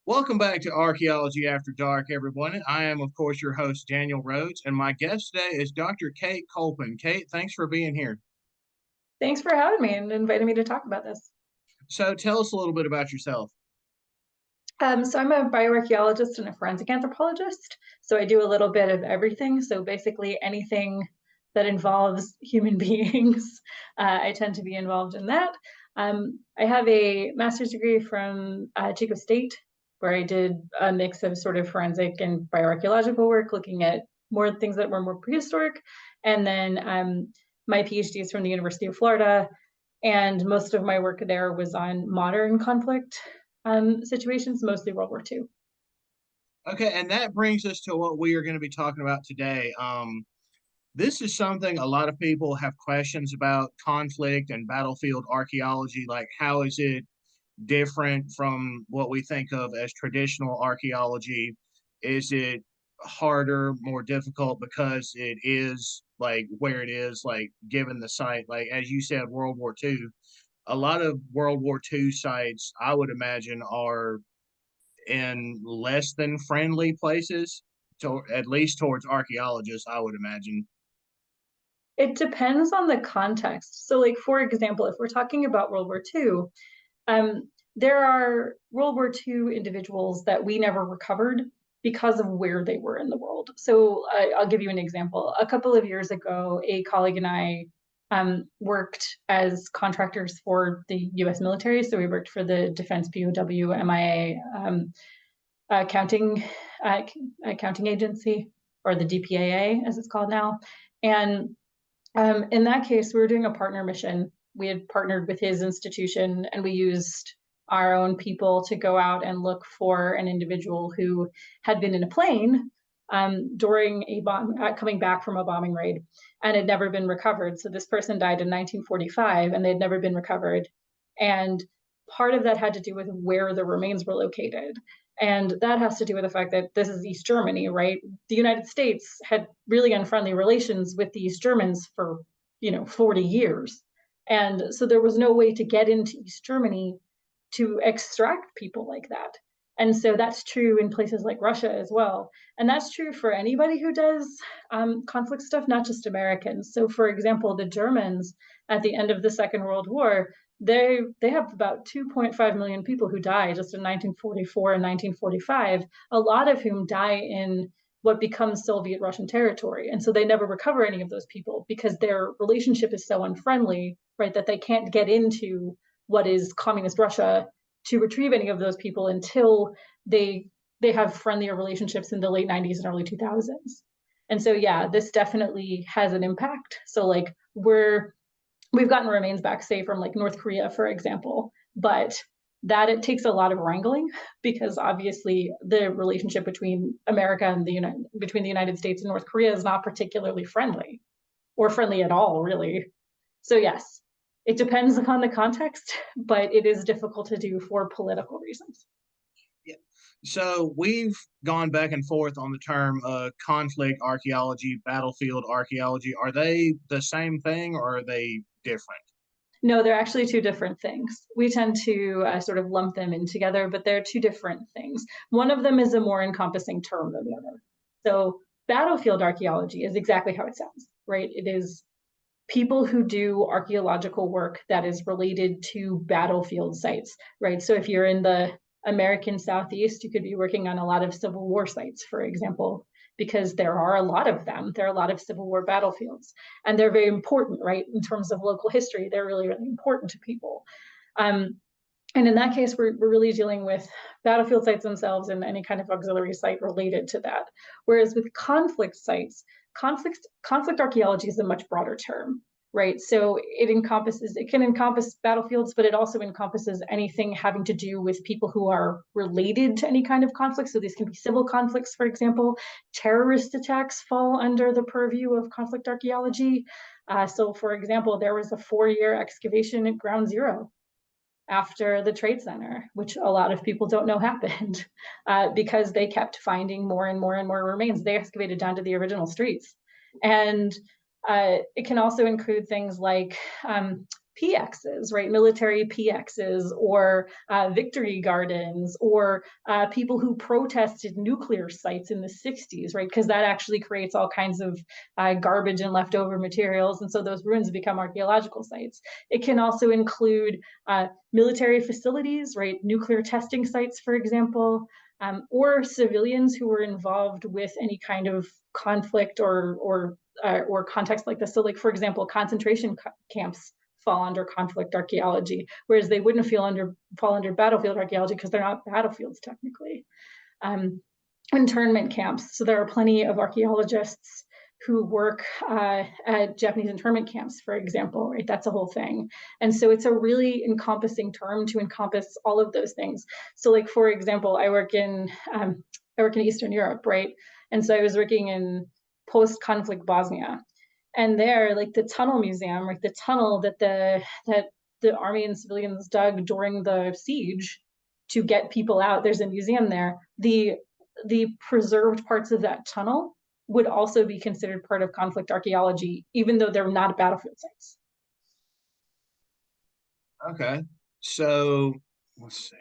Welcome back to Archaeology After Dark, everyone. I am, of course, your host, Daniel Rhodes, and my guest today is Dr. Kate Colpin. Kate, thanks for being here. Thanks for having me and inviting me to talk about this. So, tell us a little bit about yourself. So I'm a bioarchaeologist and a forensic anthropologist. So I do a little bit of everything. So basically anything that involves human beings, I tend to be involved in that. I have a master's degree from Chico State, where I did a mix of sort of forensic and bioarchaeological work, looking at more things that were more prehistoric. And then my PhD is from the University of Florida, and most of my work there was on modern conflict situations, mostly World War II. Okay, and that brings us to what we are going to be talking about today. This is something a lot of people have questions about conflict and battlefield archaeology. Like, how is it different from what we think of as traditional archaeology? Is it harder, more difficult because it is like where it is, like given the site? Like, as you said, World War II, a lot of World War II sites, I would imagine, are in less than friendly places, to, at least towards archaeologists, I would imagine. It depends on the context. So, like, for example, if we're talking about World War II, there are World War II individuals that we never recovered because of where they were in the world. So I'll give you an example. A couple of years ago, a colleague and I worked as contractors for the US military. So we worked for the Defense POW MIA accounting, accounting agency, or the DPAA as it's called now. And in that case, we were doing a partner mission. We had partnered with his institution, and we used our own people to go out and look for an individual who had been in a plane during a bomb, coming back from a bombing raid, and had never been recovered. So this person died in 1945, and they'd never been recovered. And part of that had to do with where the remains were located. And that has to do with the fact that this is East Germany, right? The United States had really unfriendly relations with the East Germans for, 40 years. And so there was no way to get into East Germany to extract people like that. And so that's true in places like Russia as well. And that's true for anybody who does conflict stuff, not just Americans. So, for example, the Germans at the end of the Second World War, they have about 2.5 million people who die just in 1944 and 1945, a lot of whom die in what becomes Soviet Russian territory. And so they never recover any of those people because their relationship is so unfriendly, right, that they can't get into what is communist Russia to retrieve any of those people until they have friendlier relationships in the late 90s and early 2000s. And so yeah, this definitely has an impact. So like we've gotten remains back, say, from like North Korea, for example, but that it takes a lot of wrangling because obviously the relationship between America and between the United States and North Korea is not particularly friendly or friendly at all, really. So yes, it depends upon the context, but it is difficult to do for political reasons. Yeah. So we've gone back and forth on the term conflict archaeology, battlefield archaeology. Are they the same thing or are they different? No, they're actually two different things. We tend to sort of lump them in together, but they're two different things. One of them is a more encompassing term than the other. So, battlefield archaeology is exactly how it sounds, right? It is people who do archaeological work that is related to battlefield sites, right? So, if you're in the American Southeast, you could be working on a lot of Civil War sites, for example, because there are a lot of them. There are a lot of Civil War battlefields, and they're very important, right? In terms of local history, they're really, really important to people. Um, and in that case, we're really dealing with battlefield sites themselves and any kind of auxiliary site related to that. Whereas with conflict sites, conflict archaeology is a much broader term, right? So it can encompass battlefields, but it also encompasses anything having to do with people who are related to any kind of conflict. So these can be civil conflicts, for example. Terrorist attacks fall under the purview of conflict archaeology. So, for example, there was a 4-year excavation at Ground Zero after the Trade Center, which a lot of people don't know happened because they kept finding more and more and more remains. They excavated down to the original streets. And it can also include things like PXs, right? Military PXs, or victory gardens, or people who protested nuclear sites in the 60s, right? Because that actually creates all kinds of garbage and leftover materials. And so those ruins become archaeological sites. It can also include military facilities, right? Nuclear testing sites, for example, or civilians who were involved with any kind of conflict or context like this. So, like, for example, concentration camps fall under conflict archaeology, whereas they wouldn't fall under battlefield archaeology because they're not battlefields technically. Internment camps. So there are plenty of archaeologists who work at Japanese internment camps, for example, right? That's a whole thing. And so it's a really encompassing term to encompass all of those things. So, like, for example, I work in Eastern Europe, right? And so I was working in post-conflict Bosnia. And there, like, the tunnel museum, like the tunnel that the army and civilians dug during the siege to get people out, there's a museum there. The preserved parts of that tunnel would also be considered part of conflict archaeology, even though they're not battlefield sites. Okay. So let's see.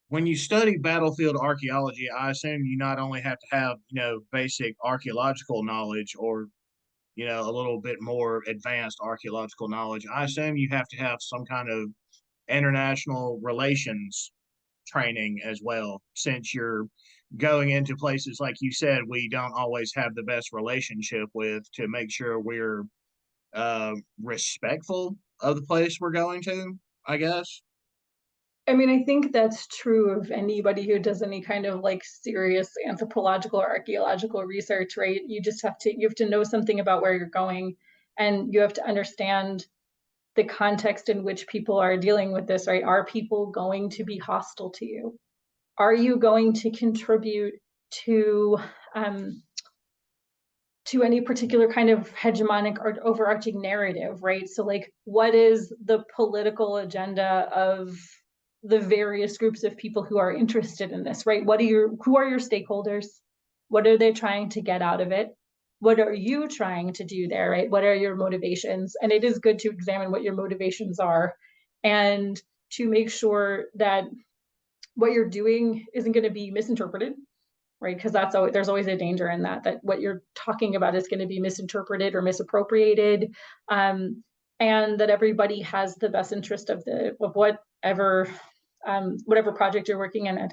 When you study battlefield archaeology, I assume you not only have to have, basic archaeological knowledge or, a little bit more advanced archaeological knowledge. I assume you have to have some kind of international relations training as well, since you're going into places like you said we don't always have the best relationship with, to make sure we're respectful of the place we're going to, I guess. I mean, I think that's true of anybody who does any kind of like serious anthropological or archaeological research, right? You have to know something about where you're going, and you have to understand the context in which people are dealing with this, right? Are people going to be hostile to you? Are you going to contribute to um, to any particular kind of hegemonic or overarching narrative, right? So, like, what is the political agenda of the various groups of people who are interested in this, right? Who are your stakeholders? What are they trying to get out of it? What are you trying to do there, right? What are your motivations? And it is good to examine what your motivations are, and to make sure that what you're doing isn't going to be misinterpreted, right? Because there's always a danger in that what you're talking about is going to be misinterpreted or misappropriated, and that everybody has the best interest of whatever project you're working in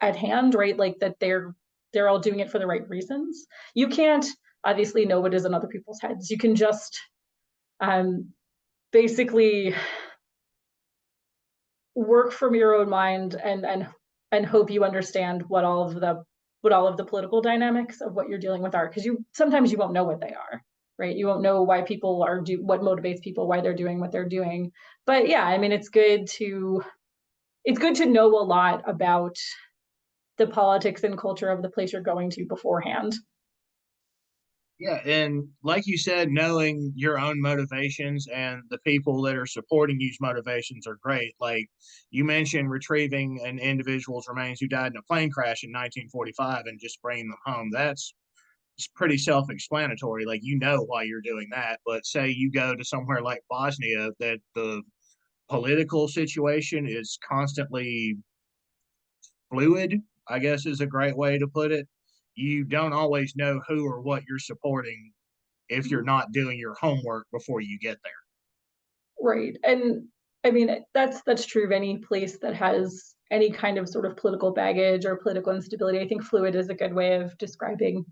at hand, right? Like, that they're all doing it for the right reasons. You can't obviously know what is in other people's heads. You can just basically work from your own mind and hope you understand what all of the political dynamics of what you're dealing with are, because sometimes you won't know what they are, right? You won't know why people what motivates people, why they're doing what they're doing. But yeah, I mean, it's good to know a lot about the politics and culture of the place you're going to beforehand. Yeah, and like you said, knowing your own motivations and the people that are supporting you's motivations are great. Like you mentioned, retrieving an individual's remains who died in a plane crash in 1945 and just bringing them home. That's it's pretty self-explanatory. Like, why you're doing that. But say you go to somewhere like Bosnia, that the political situation is constantly fluid, I guess is a great way to put it. You don't always know who or what you're supporting if you're not doing your homework before you get there. Right. And I mean, that's true of any place that has any kind of sort of political baggage or political instability. I think fluid is a good way of describing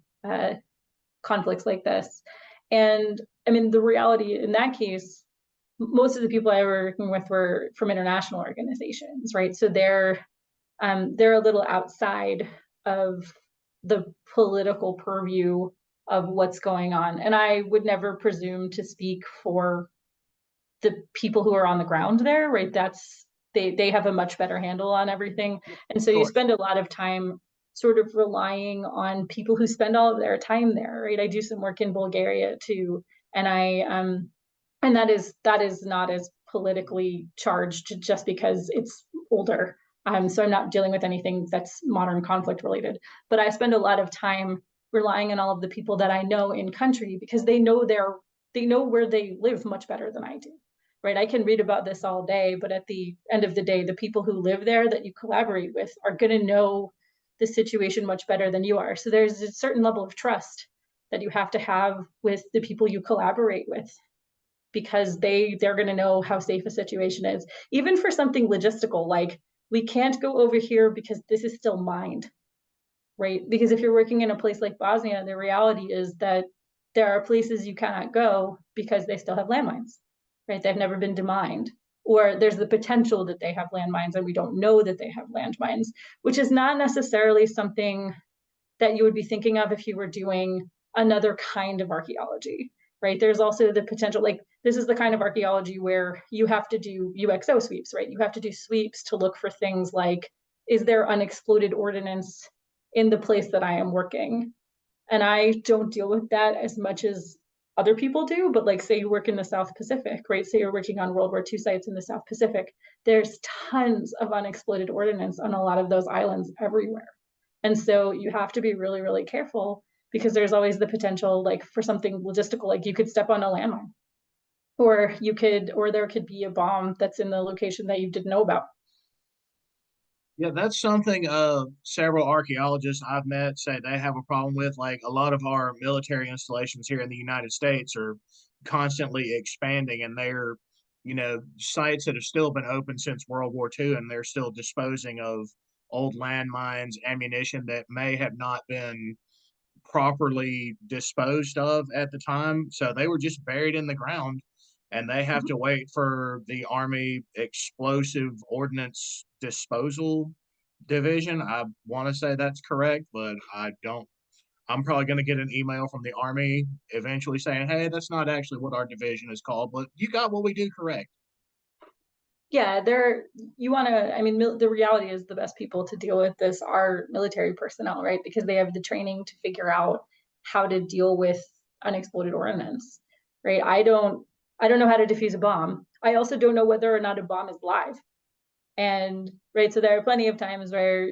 conflicts like this. And I mean, the reality in that case, most of the people I were working with were from international organizations, right? So they're a little outside of the political purview of what's going on. And I would never presume to speak for the people who are on the ground there, right? They have a much better handle on everything. And so you spend a lot of time sort of relying on people who spend all of their time there, right? I do some work in Bulgaria too, and that is not as politically charged just because it's older. So I'm not dealing with anything that's modern conflict related, but I spend a lot of time relying on all of the people that I know in country because they know they know where they live much better than I do, right? I can read about this all day, but at the end of the day, the people who live there that you collaborate with are going to know the situation much better than you are. So there's a certain level of trust that you have to have with the people you collaborate with, because they're going to know how safe a situation is, even for something logistical like we can't go over here because this is still mined, right? Because if you're working in a place like Bosnia, the reality is that there are places you cannot go because they still have landmines, right? They've never been demined, or there's the potential that they have landmines and we don't know that they have landmines, which is not necessarily something that you would be thinking of if you were doing another kind of archaeology, right? There's also the potential, like this is the kind of archaeology where you have to do UXO sweeps, right? You have to do sweeps to look for things like, is there unexploded ordnance in the place that I am working? And I don't deal with that as much as other people do, but like say you work in the South Pacific, right? Say you're working on World War II sites in the South Pacific, there's tons of unexploded ordnance on a lot of those islands everywhere. And so you have to be really, really careful because there's always the potential, like for something logistical, like you could step on a landmine, or you could, or there could be a bomb that's in the location that you didn't know about. Yeah, that's something several archaeologists I've met say they have a problem with. Like a lot of our military installations here in the United States are constantly expanding, and they're, sites that have still been open since World War II, and they're still disposing of old landmines, ammunition that may have not been properly disposed of at the time. So they were just buried in the ground, and they have to wait for the Army Explosive Ordnance Disposal Division. I want to say that's correct, but I don't. I'm probably going to get an email from the Army eventually saying, hey, that's not actually what our division is called, but you got what we do correct. Yeah, there you want to, I mean, the reality is the best people to deal with this are military personnel, right? Because they have the training to figure out how to deal with unexploded ordnance, right? I don't know how to defuse a bomb. I also don't know whether or not a bomb is live. And right, so there are plenty of times where,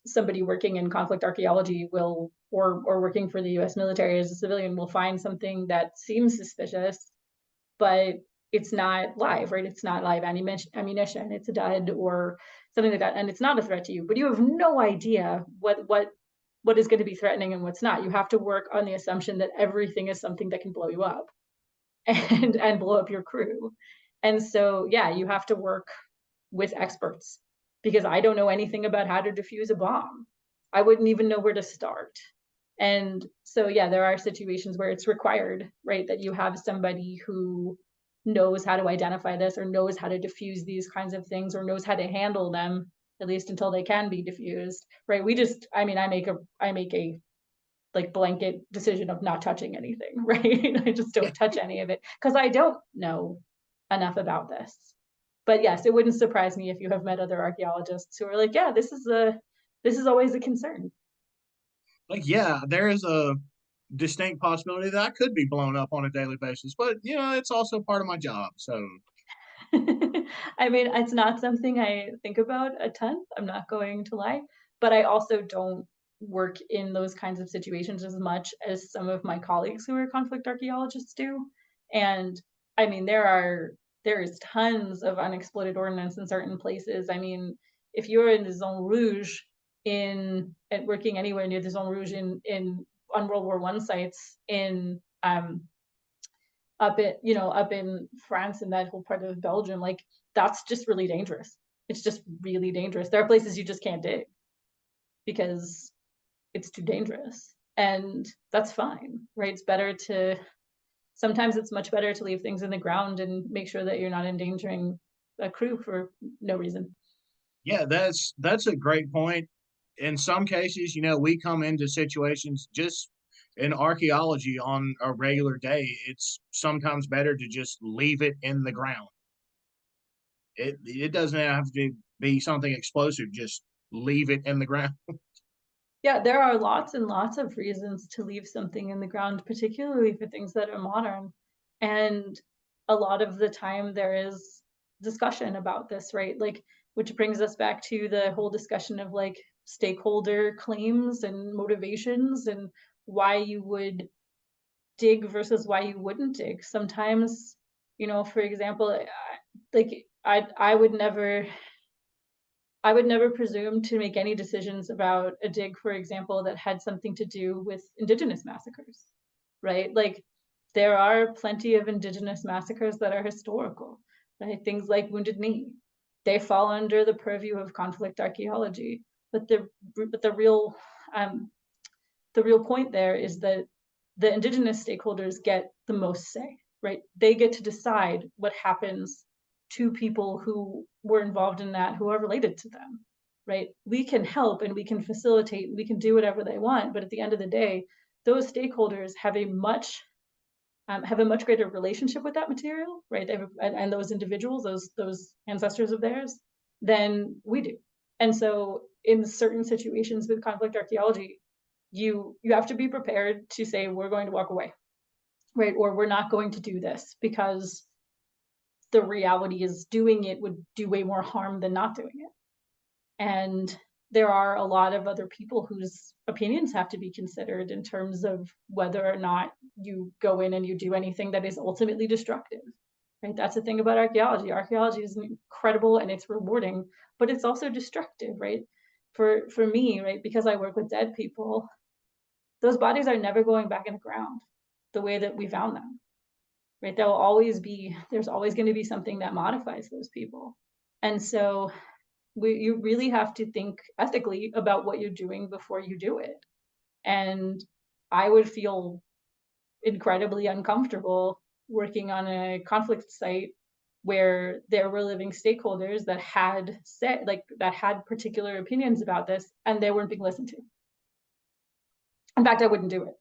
somebody working in conflict archaeology will, or working for the US military as a civilian will find something that seems suspicious, but it's not live, right? It's not live ammunition. It's a dud or something like that, and it's not a threat to you. But you have no idea what is going to be threatening and what's not. You have to work on the assumption that everything is something that can blow you up and blow up your crew. And so, yeah, you have to work with experts because I don't know anything about how to defuse a bomb. I wouldn't even know where to start. And so, yeah, there are situations where it's required, right, that you have somebody who knows how to identify this or knows how to diffuse these kinds of things or knows how to handle them, at least until they can be diffused, right? I mean, I make a like blanket decision of not touching anything, right? I just don't touch any of it because I don't know enough about this. But yes, it wouldn't surprise me if you have met other archaeologists who are like, yeah, this is always a concern. Like, yeah, there is a distinct possibility that I could be blown up on a daily basis, but it's also part of my job. So I mean, it's not something I think about a ton. I'm not going to lie, but I also don't work in those kinds of situations as much as some of my colleagues who are conflict archaeologists do. And I mean, there is tons of unexploded ordnance in certain places. I mean, if you're in the Zone Rouge in and working anywhere near the Zone Rouge in on World War One sites in up in France and that whole part of Belgium, like that's just really dangerous. It's just really dangerous. There are places you just can't dig because it's too dangerous. And that's fine, right? Sometimes it's much better to leave things in the ground and make sure that you're not endangering a crew for no reason. yeah, that's a great point. In some cases, we come into situations just in archaeology on a regular day. It's sometimes better to just leave it in the ground. It doesn't have to be something explosive. Just leave it in the ground. Yeah, there are lots and lots of reasons to leave something in the ground, particularly for things that are modern. And a lot of the time there is discussion about this, right? Like, which brings us back to the whole discussion of like stakeholder claims and motivations and why you would dig versus why you wouldn't dig. Sometimes, for example, like I would never presume to make any decisions about a dig, for example, that had something to do with Indigenous massacres, right? Like there are plenty of Indigenous massacres that are historical, right? Things like Wounded Knee, they fall under the purview of conflict archaeology. But um, the real point there is that the Indigenous stakeholders get the most say, right? They get to decide what happens to people who were involved in that, who are related to them, right? We can help and we can facilitate, we can do whatever they want, but at the end of the day, those stakeholders have a much greater relationship with that material, right? And those individuals, those ancestors of theirs, than we do. And so, in certain situations with conflict archaeology, you have to be prepared to say we're going to walk away, right? Or we're not going to do this because the reality is doing it would do way more harm than not doing it. And there are a lot of other people whose opinions have to be considered in terms of whether or not you go in and you do anything that is ultimately destructive, right? That's the thing about archaeology. Archaeology is incredible and it's rewarding, but it's also destructive, right? For me, right, because I work with dead people, those bodies are never going back in the ground the way that we found them, right? There's always going to be something that modifies those people. And so you really have to think ethically about what you're doing before you do it. And I would feel incredibly uncomfortable working on a conflict site where there were living stakeholders that had particular opinions about this and they weren't being listened to. In fact, I wouldn't do it.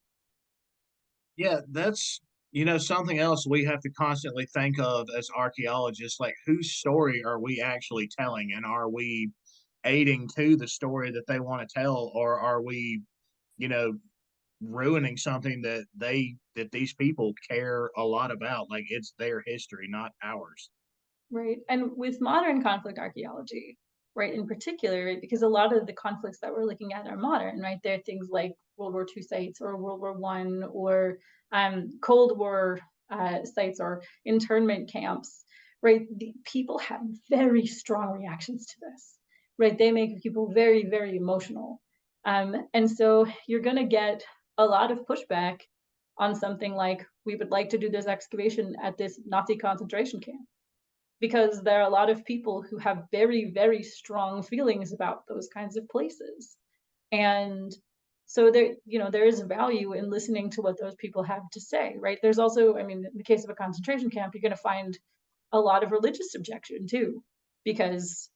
Yeah, that's something else we have to constantly think of as archaeologists, like whose story are we actually telling, and are we aiding to the story that they want to tell, or are we, you know, ruining something that these people care a lot about? Like it's their history, not ours. Right. And with modern conflict archaeology, right, in particular, right, because a lot of the conflicts that we're looking at are modern, right? They're things like World War II sites or World War I or Cold War sites or internment camps, right? The people have very strong reactions to this, right? They make people very, very emotional. And so you're going to get a lot of pushback on something like, we would like to do this excavation at this Nazi concentration camp, because there are a lot of people who have very, very strong feelings about those kinds of places. And so there is value in listening to what those people have to say, right? There's also, I mean, in the case of a concentration camp, you're going to find a lot of religious objection too, because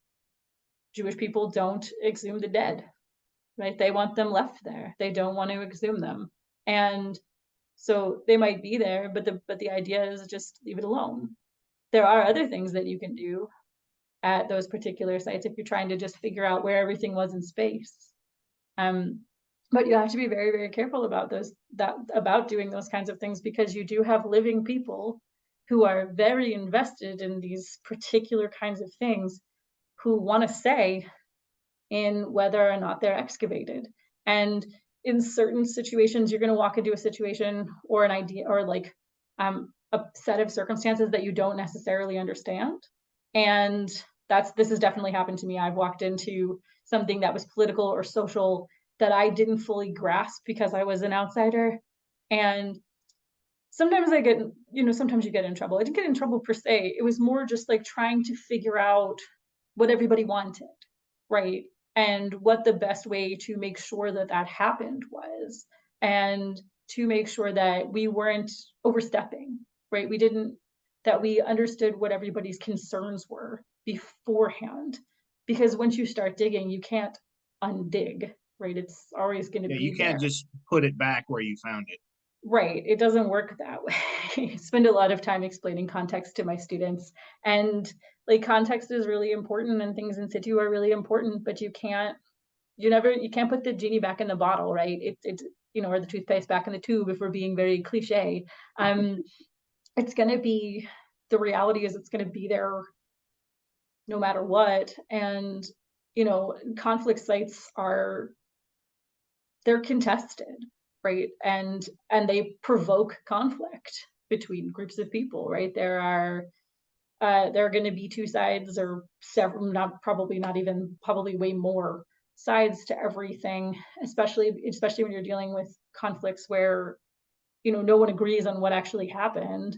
Jewish people don't exhume the dead, right? They want them left there. They don't want to exhume them. And so they might be there, but the idea is just leave it alone. There are other things that you can do at those particular sites if you're trying to just figure out where everything was in space. Um, but you have to be very, very careful about doing those kinds of things, because you do have living people who are very invested in these particular kinds of things, who want to say in whether or not they're excavated. And in certain situations, you're going to walk into a situation or an idea or like a set of circumstances that you don't necessarily understand. And this has definitely happened to me. I've walked into something that was political or social that I didn't fully grasp because I was an outsider. And sometimes sometimes you get in trouble. I didn't get in trouble per se. It was more just like trying to figure out what everybody wanted, right? And what the best way to make sure that that happened was, and to make sure that we weren't overstepping, right? That we understood what everybody's concerns were beforehand. Because once you start digging, you can't undig, right? It's always going to Yeah, be you can't there. just put it back where you found it. Right. It doesn't work that way. I spend a lot of time explaining context to my students. And like context is really important and things in situ are really important, but you can't put the genie back in the bottle, right? It's or the toothpaste back in the tube, if we're being very cliche. It's gonna be the reality is it's gonna be there no matter what. And conflict sites they're contested, right? And they provoke conflict between groups of people, right? There are going to be two sides, or several, not probably not even, probably way more sides to everything, especially when you're dealing with conflicts where, no one agrees on what actually happened,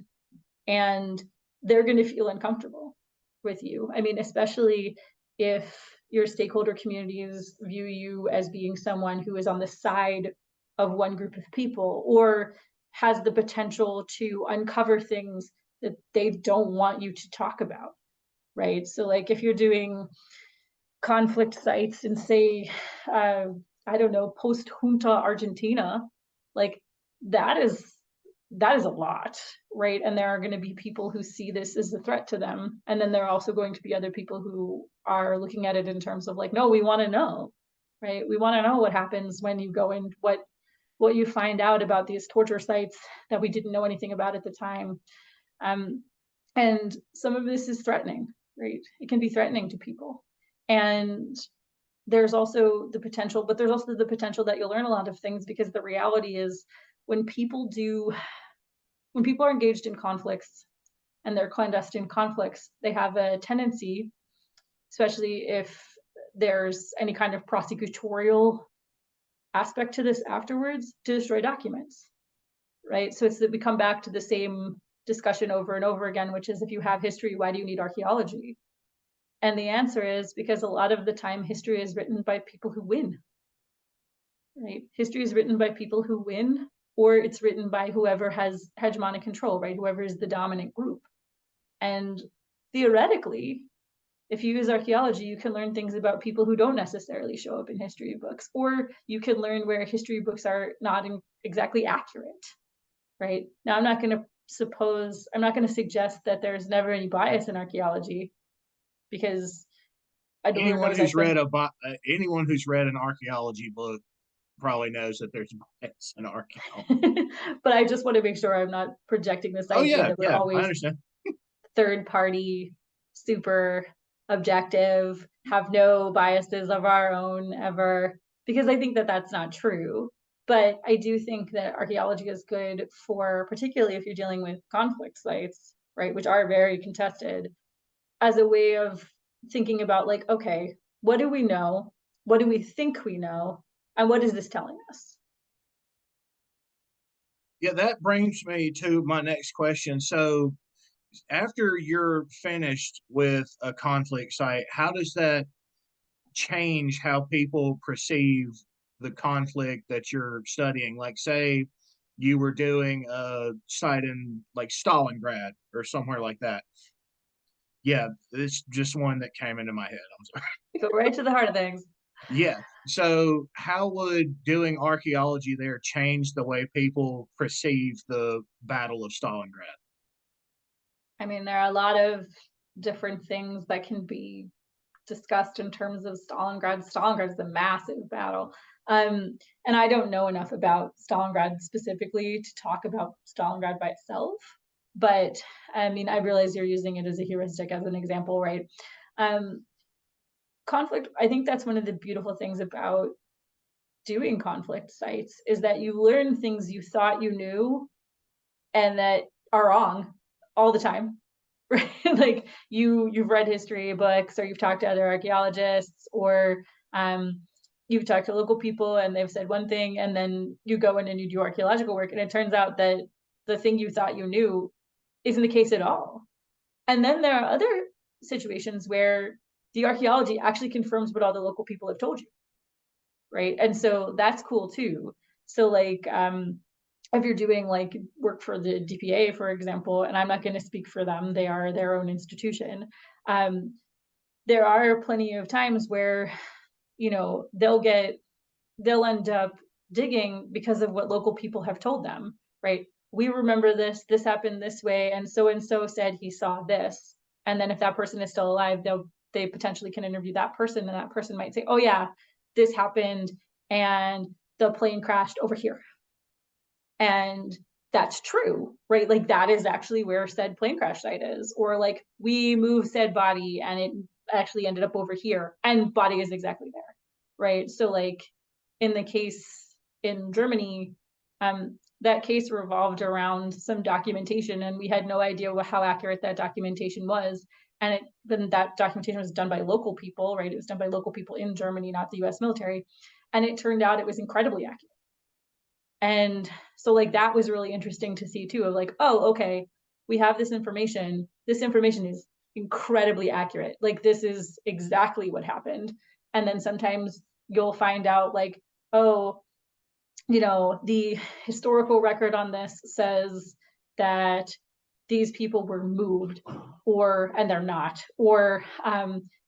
and they're going to feel uncomfortable with you. I mean, especially if your stakeholder communities view you as being someone who is on the side of one group of people, or has the potential to uncover things that they don't want you to talk about, right? So, like, if you're doing conflict sites in, say, uh, I don't know, post junta Argentina, like, that is that is a lot, right? And there are going to be people who see this as a threat to them, and then there are also going to be other people who are looking at it in terms of like, no, we want to know, right? We want to know what happens when you go in, what you find out about these torture sites that we didn't know anything about at the time. um, and some of this is threatening, right? It can be threatening to people, and there's also the potential, but there's also the potential that you'll learn a lot of things, because the reality is, when people do when people are engaged in conflicts, and they're clandestine conflicts, they have a tendency, especially if there's any kind of prosecutorial aspect to this afterwards, to destroy documents, right? So it's that we come back to the same discussion over and over again, which is, if you have history, why do you need archaeology? And the answer is because a lot of the time history is written by people who win, right? History is written by people who win, or it's written by whoever has hegemonic control, right? Whoever is the dominant group. And theoretically, if you use archaeology, you can learn things about people who don't necessarily show up in history books, or you can learn where history books are not exactly accurate, right? Now, I'm not going to suggest that there's never any bias in archaeology, because Lord Anyone knows who's I've been, anyone who's read an archaeology book probably knows that there's bias in archaeology. but I just want to make sure I'm not projecting this Oh idea yeah, that we're yeah, I always understand. third party, super objective, have no biases of our own ever, because I think that that's not true. But I do think that archaeology is good for, particularly if you're dealing with conflict sites, right, which are very contested, as a way of thinking about, like, okay, what do we know? What do we think we know? And what is this telling us? Yeah, that brings me to my next question. So, after you're finished with a conflict site, how does that change how people perceive the conflict that you're studying? Like, say you were doing a site in like Stalingrad or somewhere like that. Yeah, it's just one that came into my head. I'm sorry. Go right to the heart of things. Yeah. So, how would doing archaeology there change the way people perceive the Battle of Stalingrad? I mean, there are a lot of different things that can be discussed in terms of Stalingrad. Stalingrad is a massive battle. Um, and I don't know enough about Stalingrad specifically to talk about Stalingrad by itself. But I mean, I realize you're using it as a heuristic, as an example, right? Um, Conflict, I think that's one of the beautiful things about doing conflict sites, is that you learn things you thought you knew and that are wrong all the time, right? Like, you've read history books, or you've talked to other archaeologists, or um, you've talked to local people and they've said one thing, and then you go in and you do archaeological work, and it turns out that the thing you thought you knew isn't the case at all. And then there are other situations where the archaeology actually confirms what all the local people have told you, right? And so that's cool too. So, like, if you're doing like work for the DPA, for example, and I'm not going to speak for them, they are their own institution. Um, there are plenty of times where, they'll end up digging because of what local people have told them, right? We remember this happened this way, and so said he saw this. And then if that person is still alive, they potentially can interview that person, and that person might say, oh yeah, this happened, and the plane crashed over here. And that's true, right? Like, that is actually where said plane crash site is. Or, like, we moved said body and it actually ended up over here, and body is exactly there, right? So, like, in the case in Germany, That case revolved around some documentation, and we had no idea how accurate that documentation was. And then that documentation was done by local people, right? It was done by local people in Germany, not the US military. And it turned out it was incredibly accurate. And so like that was really interesting to see too, of like, oh, okay, we have this information. This information is incredibly accurate. Like this is exactly what happened. And then sometimes you'll find out like, oh, the historical record on this says that these people were moved, and they're not, or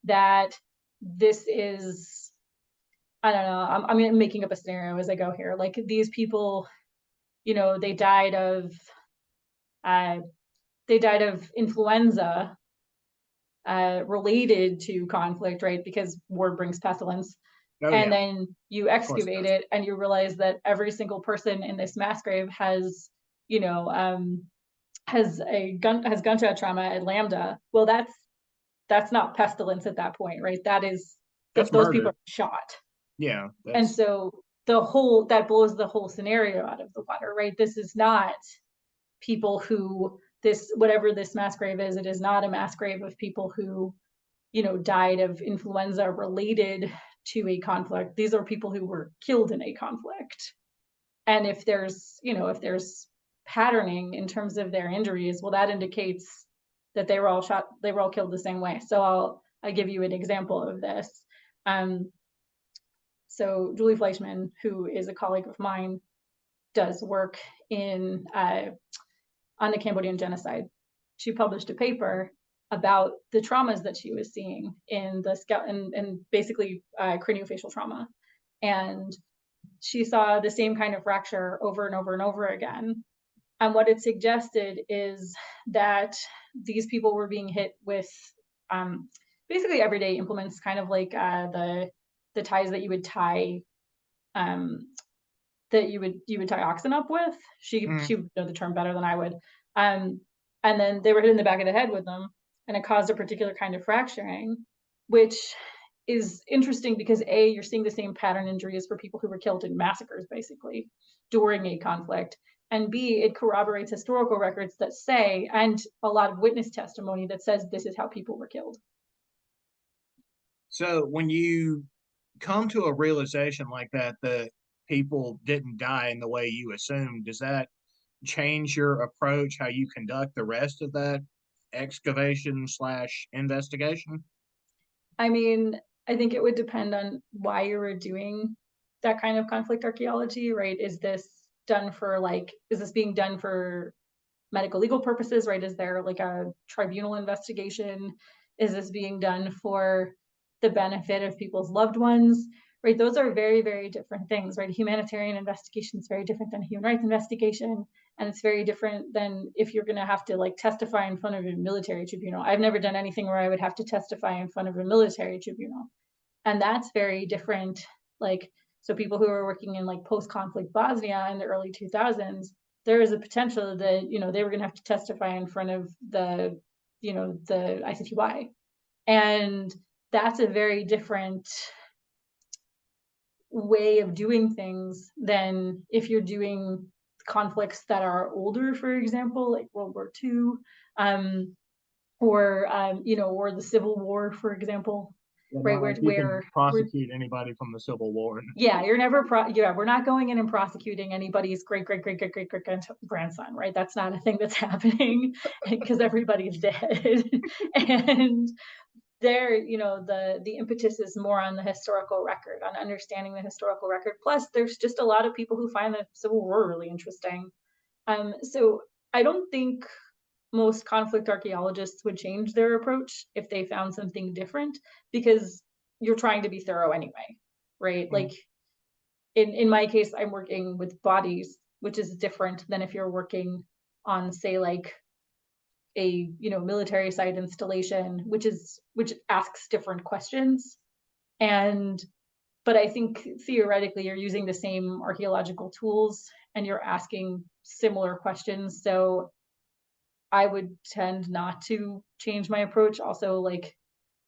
that this is, I don't know, I'm making up a scenario as I go here. Like these people, they died of uh, influenza related to conflict, right? Because war brings pestilence. Oh And yeah, then you of course it excavate does. it and you realize that every single person in this mass grave has, you know, has gunshot trauma at Lambda. Well, that's not pestilence at that point, right? That is That's those people murder. are shot. Yeah, And that's so that blows the whole scenario out of the water, right? This is not people who this whatever this mass grave is, it is not a mass grave of people who died of influenza related to a conflict. These are people who were killed in a conflict. And if there's patterning in terms of their injuries, well, that indicates that they were all killed the same way. So I'll give you an example of this. Um, so Julie Fleischman, who is a colleague of mine, does work in on the Cambodian genocide. She published a paper about the traumas that she was seeing in the scalp and basically craniofacial trauma. And she saw the same kind of fracture over and over and over again. And what it suggested is that these people were being hit with um, basically everyday implements, kind of like the ties that you would tie um, you would tie oxen up with. She would know the term better than I would. Um, and then they were hit in the back of the head with them, and it caused a particular kind of fracturing, which is interesting because A, you're seeing the same pattern injuries for people who were killed in massacres, basically, during a conflict. And B, it corroborates historical records that say, and a lot of witness testimony that says this is how people were killed. so when you come to a realization like that people didn't die in the way you assumed, does that change your approach, how you conduct the rest of that excavation slash investigation? I mean, I think it would depend on why you were doing that kind of conflict archaeology, right? Is this being done for medical legal purposes, right? Is there like a tribunal investigation? Is this being done for the benefit of people's loved ones? Right? Those are very, very different things, right? Humanitarian investigation is very different than human rights investigation. And it's very different than if you're going to have to like testify in front of a military tribunal. I've never done anything where I would have to testify in front of a military tribunal. And that's very different. Like, so people who are working in like post-conflict Bosnia in the early 2000s, there is a potential that, they were going to have to testify in front of the ICTY. And that's a very different way of doing things than if you're doing conflicts that are older, for example, like World War II, or the Civil War, for example, Yeah, right? not Where like you where can we're prosecute anybody from the Civil War. yeah, we're not going in and prosecuting anybody's great great great great great great grandson, right? That's not a thing that's happening because everybody's dead. And there, the impetus is more on the historical record, on understanding the historical record. Plus, there's just a lot of people who find the Civil War really interesting. So I don't think most conflict archaeologists would change their approach if they found something different, because you're trying to be thorough anyway, right? Like in my case, I'm working with bodies, which is different than if you're working on, say, like a military site installation, which asks different questions. And but I think theoretically you're using the same archaeological tools and you're asking similar questions. So I would tend not to change my approach. Also, like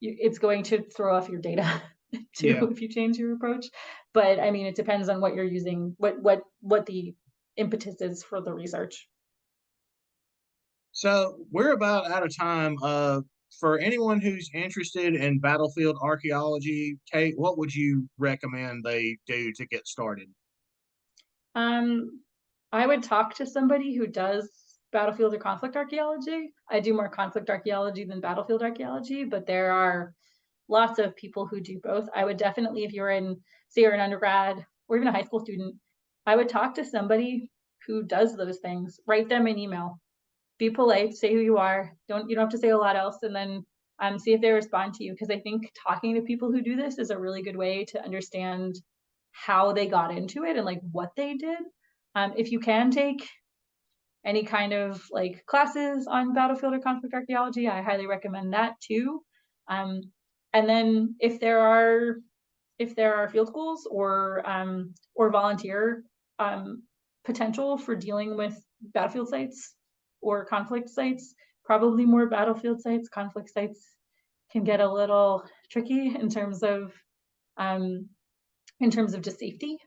it's going to throw off your data too Yeah. if you change your approach. But I mean, it depends on what you're using, what the impetuses for the research. So we're about out of time. For anyone who's interested in battlefield archaeology, Kate, what would you recommend they do to get started? Um, I would talk to somebody who does battlefield or conflict archaeology. I do more conflict archaeology than battlefield archaeology, but there are lots of people who do both. I would definitely, if you're in, say you're an undergrad or even a high school student, I would talk to somebody who does those things. Write them an email. Be polite, say who you are. You don't have to say a lot else, and then see if they respond to you. Because I think talking to people who do this is a really good way to understand how they got into it and like what they did. If you can take any kind of like classes on battlefield or conflict archaeology, I highly recommend that too. Um, and then if there are field schools or volunteer potential for dealing with battlefield sites or conflict sites, probably more battlefield sites. Conflict sites can get a little tricky um, in terms of just safety,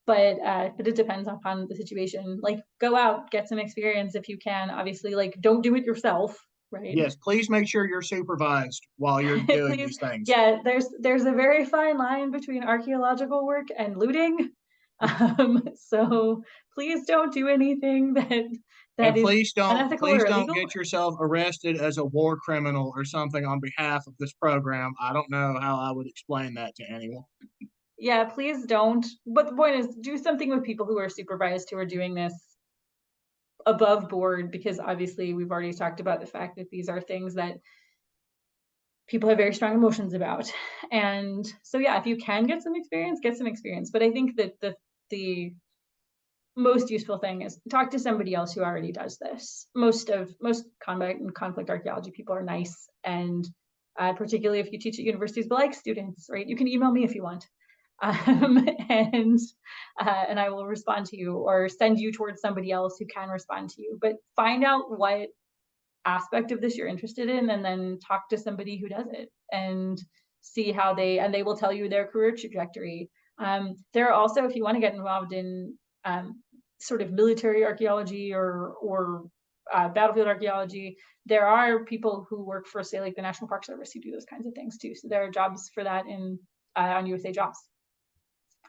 but it depends upon the situation. Like go out, get some experience if you can. Obviously, like don't do it yourself, right? Yes, please make sure you're supervised while you're doing Please, these things. yeah, there's a very fine line between archaeological work and looting. So please don't do anything that And is unethical please or don't illegal. get yourself arrested as a war criminal or something on behalf of this program. I don't know how I would explain that to anyone. Yeah, please don't. But the point is, do something with people who are supervised who are doing this above board, because obviously we've already talked about the fact that these are things that people have very strong emotions about. And so yeah, if you can get some experience, get some experience. But I think that the most useful thing is talk to somebody else who already does this. Most combat and conflict archaeology people are nice, and particularly if you teach at universities but like students, right? You can email me if you want, um, and and I will respond to you or send you towards somebody else who can respond to you. But find out what aspect of this you're interested in, and then talk to somebody who does it and see how they will tell you their career trajectory. There are also, if you want to get involved in sort of military archaeology or battlefield archaeology, there are people who work for, say, like the National Park Service who do those kinds of things too. So there are jobs for that in on USA Jobs.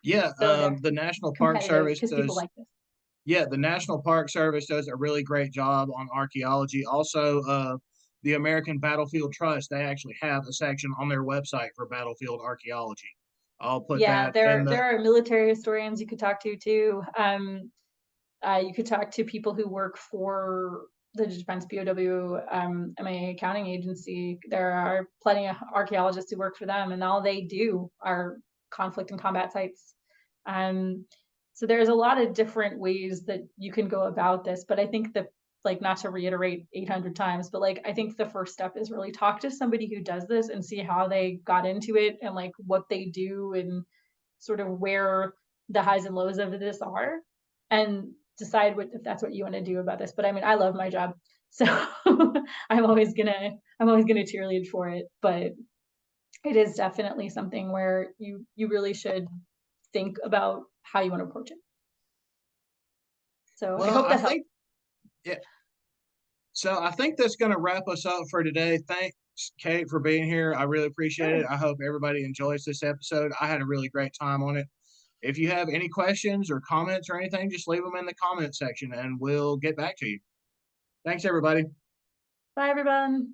Yeah, So they're the National Park competitive Service because people does. like this. Yeah, the National Park Service does a really great job on archaeology. Also, the American Battlefield Trust, they actually have a section on their website for battlefield archaeology. I'll put Yeah, that in there the. are military historians you could talk to too. You could talk to people who work for the Defense POW MA accounting agency. There are plenty of archaeologists who work for them, and all they do are conflict and combat sites. Um, so there's a lot of different ways that you can go about this, but I think that, like, not to reiterate 800 times, but like I think the first step is really talk to somebody who does this and see how they got into it and like what they do and sort of where the highs and lows of this are, and decide what if that's what you want to do about this. But I mean, I love my job, so I'm always gonna cheerlead for it. But it is definitely something where you really should think about how you want to approach it. So I Well, hope I that helps. think yeah. So I think that's going to wrap us up for today. Thanks, Kate, for being here. I really appreciate it. Sure. I hope everybody enjoys this episode. I had a really great time on it. If you have any questions or comments or anything, just leave them in the comment section and we'll get back to you. Thanks, everybody. Bye, everyone.